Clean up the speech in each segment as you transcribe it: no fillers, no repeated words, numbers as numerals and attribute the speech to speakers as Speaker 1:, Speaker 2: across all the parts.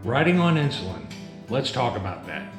Speaker 1: Riding on insulin. Let's talk about that.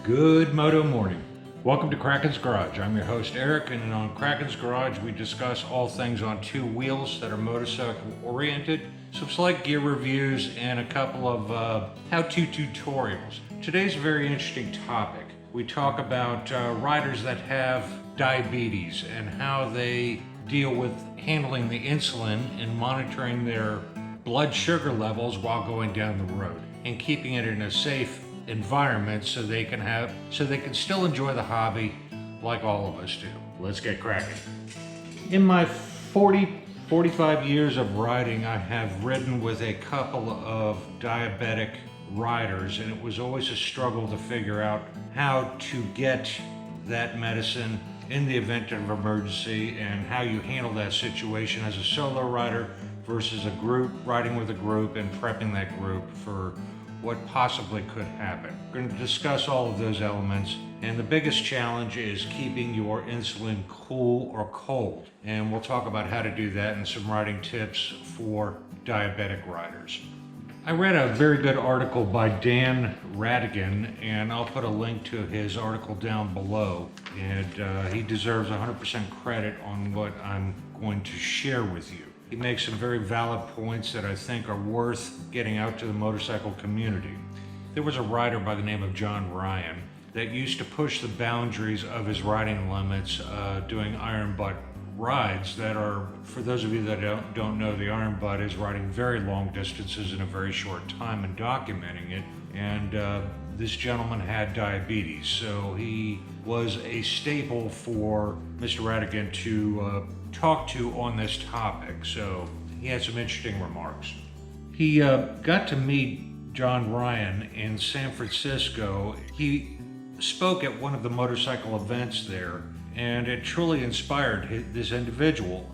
Speaker 1: Good Moto morning. Welcome to Kraken's Garage. I'm your host Eric, and on Kraken's Garage we discuss all things on two wheels that are motorcycle oriented, some slight gear reviews, and a couple of how-to tutorials. Today's a very interesting topic. We talk about riders that have diabetes and how they deal with handling the insulin and monitoring their blood sugar levels while going down the road and keeping it in a safe environment so they can still enjoy the hobby like all of us do. Let's get cracking. In my 45 years of riding, I have ridden with a couple of diabetic riders, and it was always a struggle to figure out how to get that medicine in the event of emergency and how you handle that situation as a solo rider versus a group, riding with a group and prepping that group for what possibly could happen. We're going to discuss all of those elements, and the biggest challenge is keeping your insulin cool or cold, and we'll talk about how to do that and some riding tips for diabetic riders. I read a very good article by Dan Radigan, and I'll put a link to his article down below, and he deserves 100% credit on what I'm going to share with you. He makes some very valid points that I think are worth getting out to the motorcycle community. There was a rider by the name of John Ryan that used to push the boundaries of his riding limits doing iron butt rides that are, for those of you that don't know, the iron butt is riding very long distances in a very short time and documenting it. And this gentleman had diabetes, so he was a staple for Mr. Radigan to talk to on this topic. So he had some interesting remarks. He got to meet John Ryan in San Francisco. He spoke at one of the motorcycle events there, and it truly inspired this individual.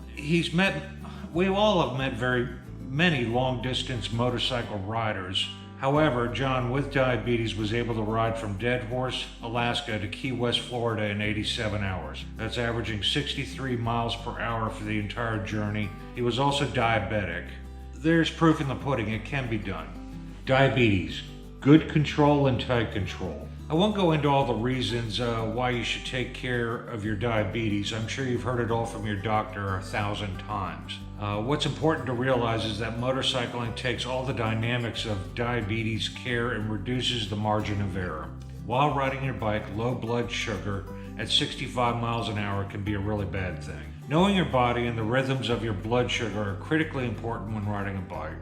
Speaker 1: We all have met very many long distance motorcycle riders. However, John with diabetes was able to ride from Dead Horse, Alaska to Key West, Florida in 87 hours. That's averaging 63 miles per hour for the entire journey. He was also diabetic. There's proof in the pudding, it can be done. Diabetes, good control and tight control. I won't go into all the reasons why you should take care of your diabetes. I'm sure you've heard it all from your doctor 1,000 times. What's important to realize is that motorcycling takes all the dynamics of diabetes care and reduces the margin of error. While riding your bike, low blood sugar at 65 miles an hour can be a really bad thing. Knowing your body and the rhythms of your blood sugar are critically important when riding a bike.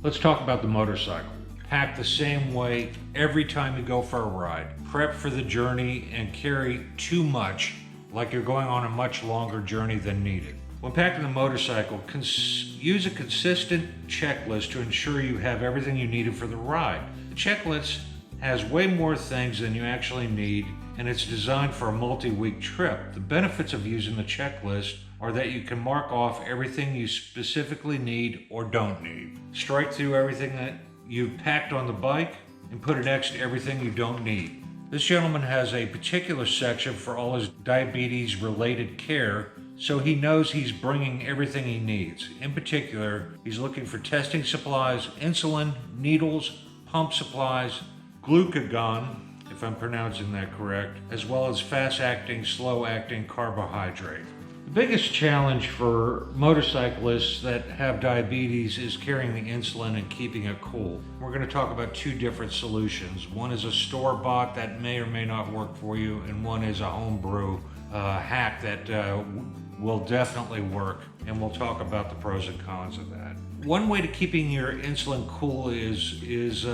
Speaker 1: Let's talk about the motorcycle. Pack the same way every time you go for a ride. Prep for the journey and carry too much, like you're going on a much longer journey than needed. When packing the motorcycle, use a consistent checklist to ensure you have everything you needed for the ride. The checklist has way more things than you actually need, and it's designed for a multi-week trip. The benefits of using the checklist are that you can mark off everything you specifically need or don't need. Strike through everything that you've packed on the bike and put an X to everything you don't need. This gentleman has a particular section for all his diabetes related care, so he knows he's bringing everything he needs. In particular, he's looking for testing supplies, insulin, needles, pump supplies, glucagon, if I'm pronouncing that correct, as well as fast-acting, slow-acting carbohydrate. The biggest challenge for motorcyclists that have diabetes is carrying the insulin and keeping it cool. We're going to talk about two different solutions. One is a store-bought that may or may not work for you, and one is a homebrew hack that will definitely work, and we'll talk about the pros and cons of that. One way to keeping your insulin cool is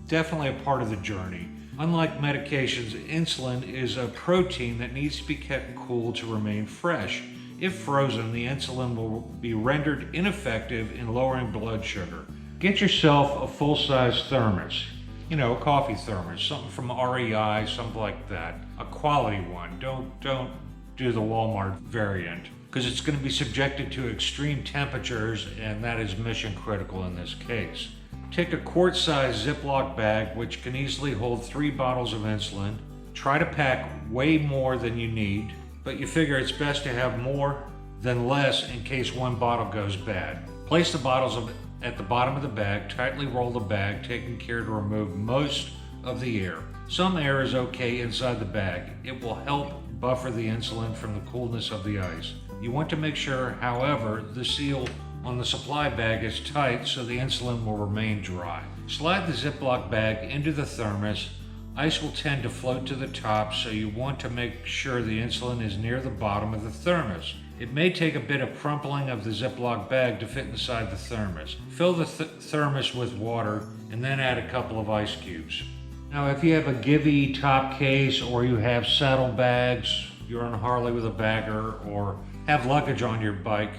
Speaker 1: definitely a part of the journey. Unlike medications, insulin is a protein that needs to be kept cool to remain fresh. If frozen, the insulin will be rendered ineffective in lowering blood sugar. Get yourself a full-size thermos. A coffee thermos, something from REI, something like that. A quality one. Don't do the Walmart variant, because it's going to be subjected to extreme temperatures, and that is mission critical in this case. Take a quart-sized Ziploc bag, which can easily hold 3 bottles of insulin. Try to pack way more than you need, but you figure it's best to have more than less in case one bottle goes bad. Place the bottles at the bottom of the bag, tightly roll the bag, taking care to remove most of the air. Some air is okay inside the bag. It will help buffer the insulin from the coolness of the ice. You want to make sure, however, the seal on the supply bag is tight so the insulin will remain dry. Slide the Ziploc bag into the thermos. Ice will tend to float to the top, so you want to make sure the insulin is near the bottom of the thermos. It may take a bit of crumpling of the Ziploc bag to fit inside the thermos. Fill the thermos with water and then add a couple of ice cubes. Now, if you have a Givey top case or you have saddlebags, you're on a Harley with a bagger, or have luggage on your bike,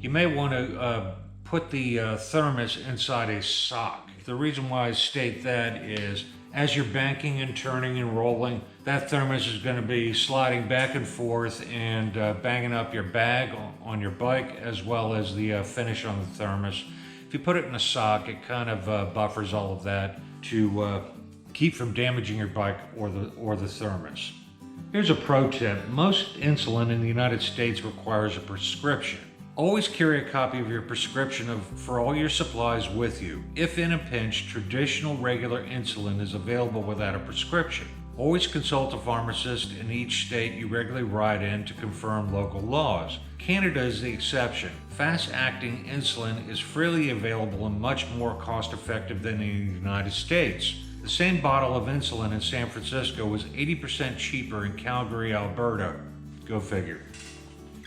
Speaker 1: you may want to put the thermos inside a sock. The reason why I state that is as you're banking and turning and rolling, that thermos is going to be sliding back and forth and banging up your bag on your bike, as well as the finish on the thermos. If you put it in a sock, it kind of buffers all of that to keep from damaging your bike or the thermos. Here's a pro tip. Most insulin in the United States requires a prescription. Always carry a copy of your prescription for all your supplies with you. If in a pinch, traditional regular insulin is available without a prescription. Always consult a pharmacist in each state you regularly ride in to confirm local laws. Canada is the exception. Fast-acting insulin is freely available and much more cost-effective than in the United States. The same bottle of insulin in San Francisco was 80% cheaper in Calgary, Alberta. Go figure.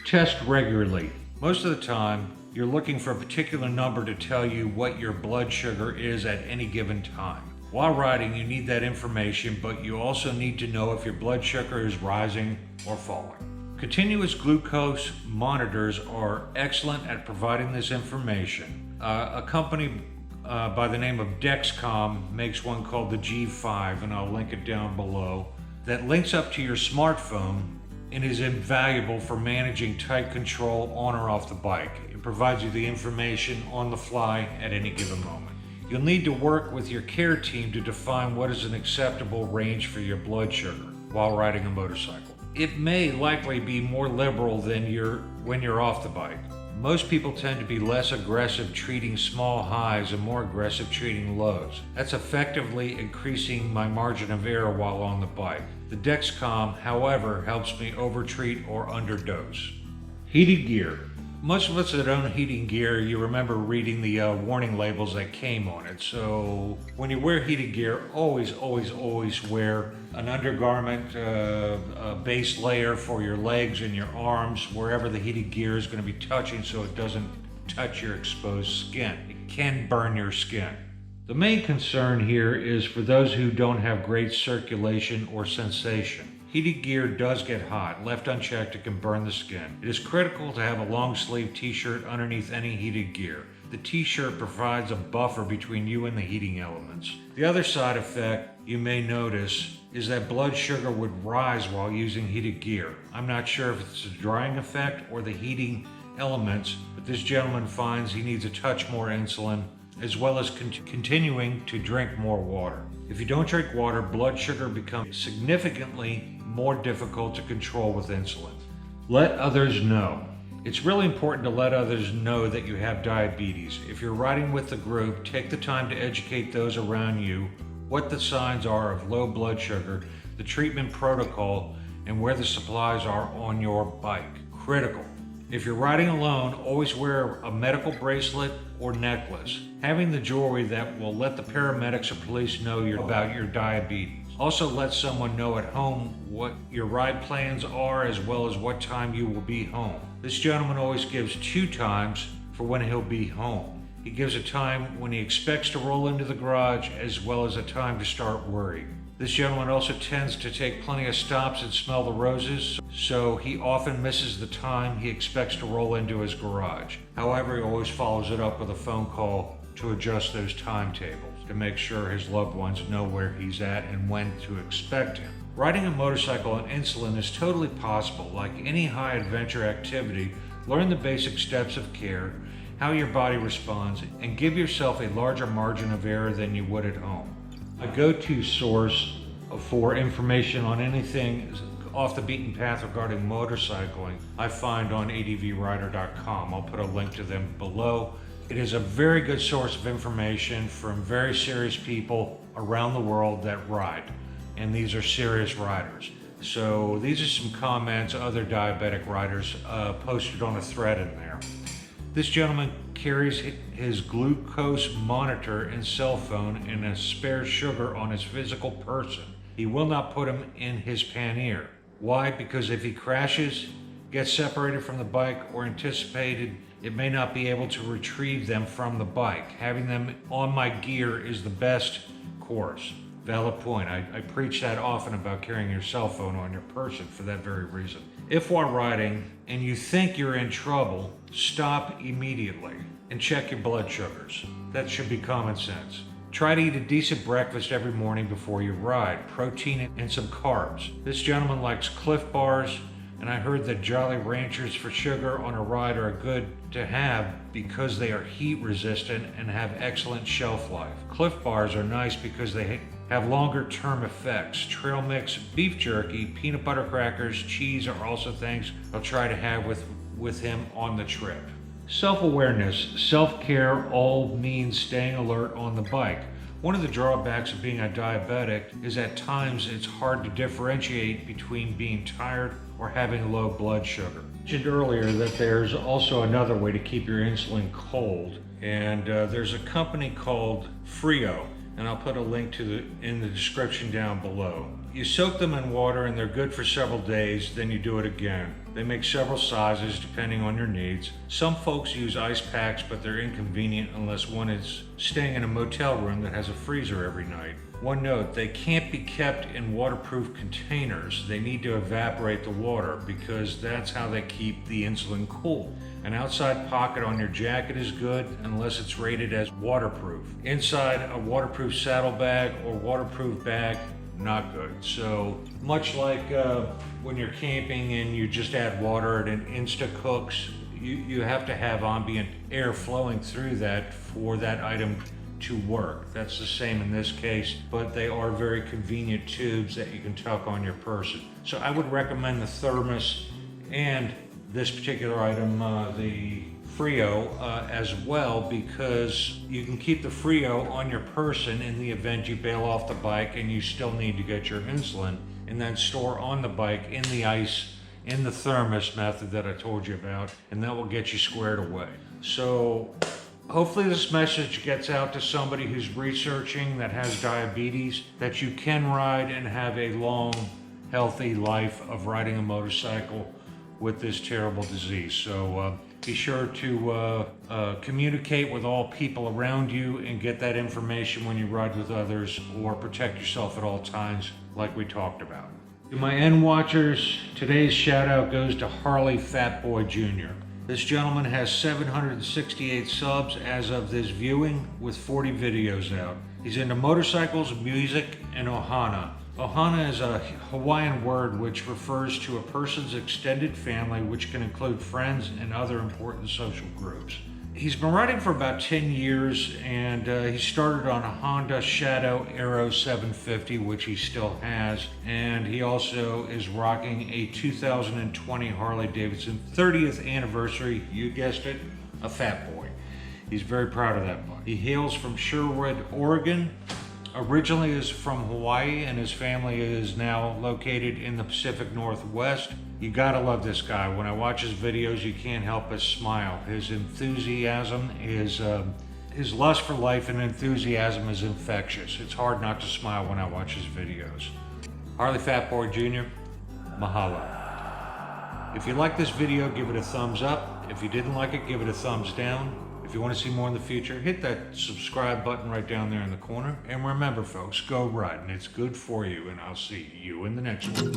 Speaker 1: Test regularly. Most of the time, you're looking for a particular number to tell you what your blood sugar is at any given time. While riding, you need that information, but you also need to know if your blood sugar is rising or falling. Continuous glucose monitors are excellent at providing this information. A company by the name of Dexcom makes one called the G6, and I'll link it down below, that links up to your smartphone and is invaluable for managing tight control on or off the bike. It provides you the information on the fly at any given moment. You'll need to work with your care team to define what is an acceptable range for your blood sugar while riding a motorcycle. It may likely be more liberal than when you're off the bike. Most people tend to be less aggressive treating small highs and more aggressive treating lows. That's effectively increasing my margin of error while on the bike. The Dexcom, however, helps me overtreat or underdose. Heated gear. Most of us that own heating gear, you remember reading the warning labels that came on it. So when you wear heated gear, always wear an undergarment, a base layer for your legs and your arms, wherever the heated gear is going to be touching, so it doesn't touch your exposed skin. It can burn your skin. The main concern here is for those who don't have great circulation or sensation. Heated gear does get hot. Left unchecked, it can burn the skin. It is critical to have a long sleeve t-shirt underneath any heated gear. The t-shirt provides a buffer between you and the heating elements. The other side effect you may notice is that blood sugar would rise while using heated gear. I'm not sure if it's a drying effect or the heating elements, but this gentleman finds he needs a touch more insulin, as well as continuing to drink more water. If you don't drink water, blood sugar becomes significantly more difficult to control with insulin. Let others know. It's really important to let others know that you have diabetes. If you're riding with the group, take the time to educate those around you what the signs are of low blood sugar, the treatment protocol, and where the supplies are on your bike. Critical. If you're riding alone, always wear a medical bracelet or necklace. Having the jewelry that will let the paramedics or police know about your diabetes. Also let someone know at home what your ride plans are, as well as what time you will be home. This gentleman always gives 2 times for when he'll be home. He gives a time when he expects to roll into the garage, as well as a time to start worrying. This gentleman also tends to take plenty of stops and smell the roses, so he often misses the time he expects to roll into his garage. However, he always follows it up with a phone call to adjust those timetables to make sure his loved ones know where he's at and when to expect him. Riding a motorcycle on insulin is totally possible. Like any high adventure activity, learn the basic steps of care, how your body responds, and give yourself a larger margin of error than you would at home. A go-to source for information on anything off the beaten path regarding motorcycling, I find on advrider.com. I'll put a link to them below. It is a very good source of information from very serious people around the world that ride, and these are serious riders. So these are some comments other diabetic riders posted on a thread in there. This gentleman carries his glucose monitor and cell phone and a spare sugar on his physical person. He will not put them in his pannier. Why? Because if he crashes, gets separated from the bike, or anticipated, it may not be able to retrieve them from the bike. Having them on my gear is the best course. Valid point. I preach that often about carrying your cell phone on your person for that very reason. If while riding and you think you're in trouble, stop immediately and check your blood sugars. That should be common sense. Try to eat a decent breakfast every morning before you ride, protein and some carbs. This gentleman likes Cliff Bars, and I heard that Jolly Ranchers for sugar on a ride are good to have because they are heat resistant and have excellent shelf life. Cliff Bars are nice because they have longer term effects. Trail mix, beef jerky, peanut butter crackers, cheese are also things I'll try to have with him on the trip. Self-awareness, self-care all means staying alert on the bike. One of the drawbacks of being a diabetic is at times it's hard to differentiate between being tired or having low blood sugar. I mentioned earlier that there's also another way to keep your insulin cold, and there's a company called FRÍO, and I'll put a link to in the description down below. You soak them in water and they're good for several days, then you do it again. They make several sizes depending on your needs. Some folks use ice packs, but they're inconvenient unless one is staying in a motel room that has a freezer every night. One note, they can't be kept in waterproof containers. They need to evaporate the water because that's how they keep the insulin cool. An outside pocket on your jacket is good unless it's rated as waterproof. Inside a waterproof saddlebag or waterproof bag, not good. So much like when you're camping and you just add water and it insta cooks, you have to have ambient air flowing through that for that item to work. That's the same in this case, but they are very convenient tubes that you can tuck on your person. So I would recommend the thermos and this particular item, the FRÍO, as well, because you can keep the FRÍO on your person in the event you bail off the bike and you still need to get your insulin, and then store on the bike in the ice in the thermos method that I told you about, and that will get you squared away. So hopefully this message gets out to somebody who's researching that has diabetes, that you can ride and have a long, healthy life of riding a motorcycle with this terrible disease. So be sure to communicate with all people around you and get that information when you ride with others, or protect yourself at all times like we talked about. To my end watchers, today's shout out goes to Harley Fatboy Jr. This gentleman has 768 subs as of this viewing, with 40 videos out. He's into motorcycles, music, and ohana. Ohana is a Hawaiian word which refers to a person's extended family, which can include friends and other important social groups. He's been riding for about 10 years, and he started on a Honda Shadow Aero 750, which he still has, and he also is rocking a 2020 Harley-Davidson 30th anniversary, you guessed it, a Fat Boy. He's very proud of that bike. He hails from Sherwood, Oregon. Originally is from Hawaii, and his family is now located in the Pacific Northwest. You gotta love this guy. When I watch his videos, you can't help but smile. His enthusiasm, his lust for life and enthusiasm is infectious. It's hard not to smile when I watch his videos. Harley Fatboy Jr., mahalo. If you like this video, give it a thumbs up. If you didn't like it, give it a thumbs down. If you want to see more in the future, hit that subscribe button right down there in the corner. And remember, folks, go riding. It's good for you, and I'll see you in the next one.